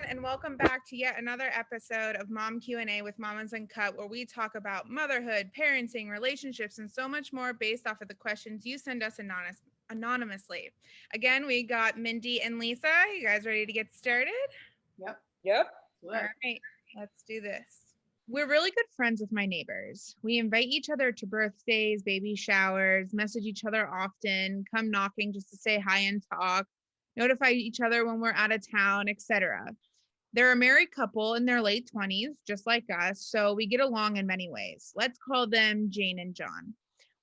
and welcome back to yet another episode of Mom Q&A with Mamas Uncut, where we talk about motherhood, parenting, relationships, and so much more based off of the questions you send us anonymously. Again, we got Mindy and Lisa. You guys ready to get started? Yep. All right, let's do this. We're really good friends with my neighbors. We invite each other to birthdays, baby showers, message each other often, come knocking just to say hi and talk, notify each other when we're out of town, etc. They're a married couple in their late 20s, just like us, so we get along in many ways. Let's call them Jane and John.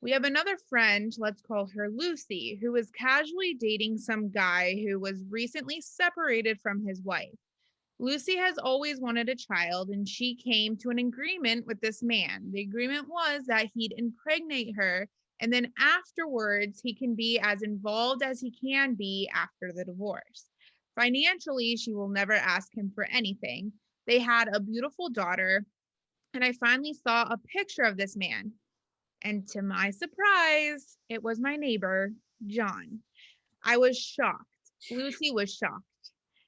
We have another friend, let's call her Lucy, who is casually dating some guy who was recently separated from his wife. Lucy has always wanted a child, and she came to an agreement with this man. The agreement was that he'd impregnate her, and then afterwards, he can be as involved as he can be after the divorce. Financially, she will never ask him for anything. They had a beautiful daughter, and I finally saw a picture of this man. And to my surprise, it was my neighbor, John. I was shocked. Lucy was shocked.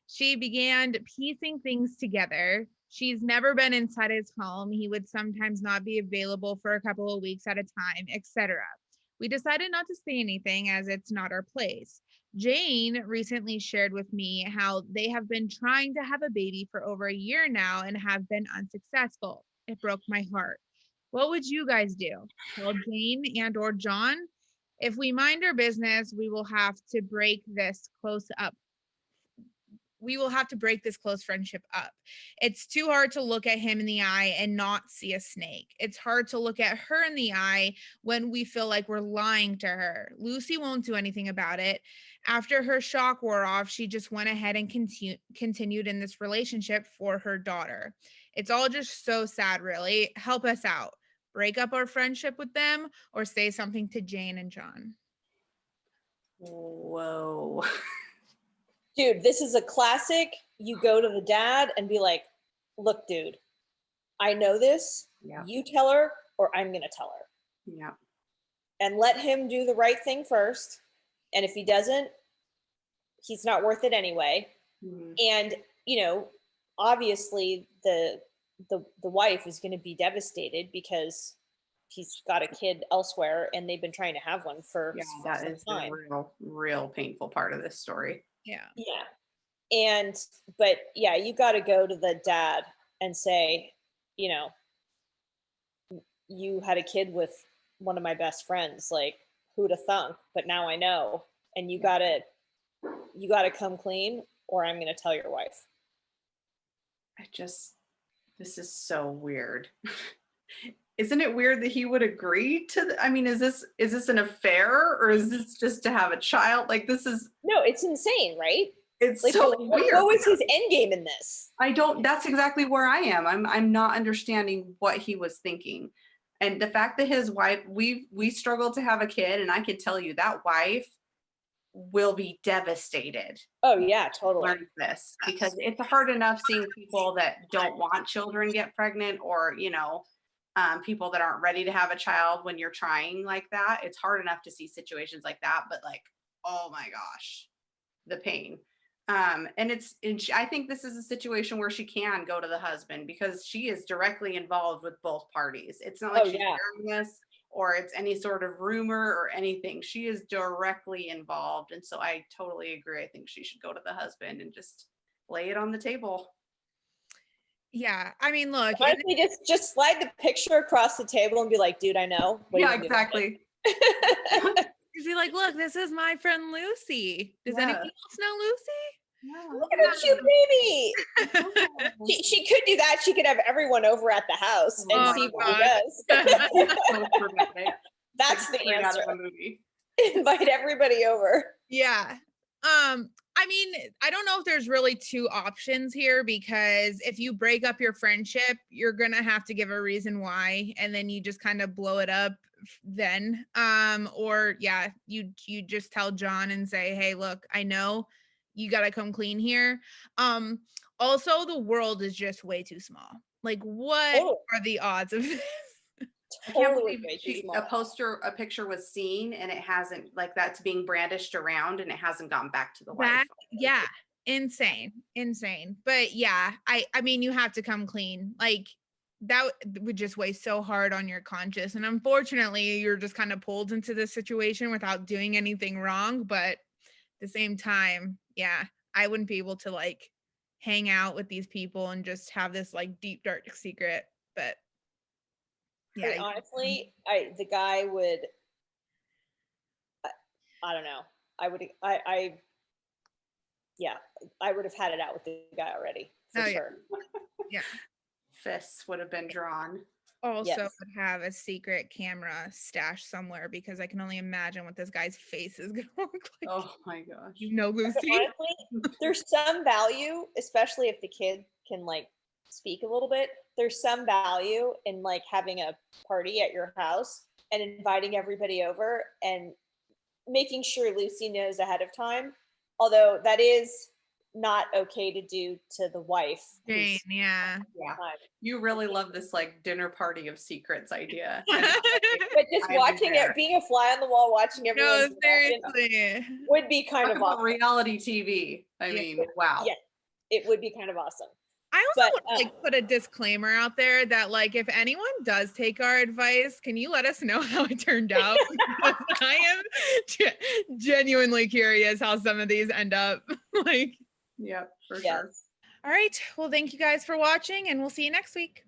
She began piecing things together. She's never been inside his home. He would sometimes not be available for a couple of weeks at a time, etc. We decided not to say anything as it's not our place. Jane recently shared with me how they have been trying to have a baby for over a year now and have been unsuccessful. It broke my heart. What would you guys do? Tell Jane and or John? If we mind our business, we will have to break this close friendship up. It's too hard to look at him in the eye and not see a snake. It's hard to look at her in the eye when we feel like we're lying to her. Lucy won't do anything about it. After her shock wore off, she just went ahead and continued in this relationship for her daughter. It's all just so sad, really. Help us out. Break up our friendship with them or say something to Jane and John. Whoa. Dude, this is a classic. You go to the dad and be like, look, dude, I know this. Yeah. You tell her or I'm going to tell her. Yeah. And let him do the right thing first. And if he doesn't, he's not worth it anyway. Mm-hmm. And, obviously the wife is going to be devastated because he's got a kid elsewhere and they've been trying to have one for that some is time. the real painful part of this story. Yeah. But you got to go to the dad and say, you had a kid with one of my best friends, like who'd have thunk, but now I know. And you got to come clean or I'm going to tell your wife. This is so weird. Isn't it weird that he would agree to is this an affair or is this just to have a child? Like No, it's insane, right? It's like, so weird. What was his end game in this? That's exactly where I am. I'm not understanding what he was thinking. And the fact that his wife, we struggled to have a kid, and I can tell you that wife will be devastated. Oh yeah, totally. Learn this because it's hard enough seeing people that don't want children get pregnant or, people that aren't ready to have a child when you're trying like that. It's hard enough to see situations like that, but like, oh my gosh, the pain. I think this is a situation where she can go to the husband because she is directly involved with both parties. It's not like she's sharing this or it's any sort of rumor or anything. She is directly involved. And so I totally agree. I think she should go to the husband and just lay it on the table. Yeah. I mean, look. Honestly, just slide the picture across the table and be like, dude, I know. Yeah, exactly. Be like, look, this is my friend Lucy. Does anyone else know Lucy? Yeah. Look at her cute baby. She could do that. She could have everyone over at the house and see what he does. That's the answer. Invite everybody over. Yeah. I mean, I don't know if there's really two options here because if you break up your friendship, you're going to have to give a reason why. And then you just kind of blow it up then. You just tell John and say, hey, look, I know you got to come clean here. Also, the world is just way too small. Like, what are the odds of this? I can't believe a picture was seen and it hasn't, like, that's being brandished around and it hasn't gone back to the wife. Yeah. insane. But yeah, I mean, you have to come clean. Like that would just weigh so hard on your conscience. And unfortunately, you're just kind of pulled into this situation without doing anything wrong. But at the same time, yeah, I wouldn't be able to like hang out with these people and just have this like deep dark secret. But I mean, honestly, the guy would. I don't know. Yeah, I would have had it out with the guy already for sure. Yeah. Fists would have been drawn. Also would have a secret camera stashed somewhere because I can only imagine what this guy's face is gonna look like. Oh my gosh. You know, Lucy. Honestly, there's some value, especially if the kid can like speak a little bit. There's some value in like having a party at your house and inviting everybody over and making sure Lucy knows ahead of time. Although that is not okay to do to the wife. Jane, yeah. You really love this like dinner party of secrets idea. But just watching it, being a fly on the wall, watching everyone would be kind of awesome. Reality TV. I mean, wow. Yeah, it would be kind of awesome. I also want to like put a disclaimer out there that like if anyone does take our advice, can you let us know how it turned out? Because I am genuinely curious how some of these end up. Like, yep, for sure. All right. Well, thank you guys for watching, and we'll see you next week.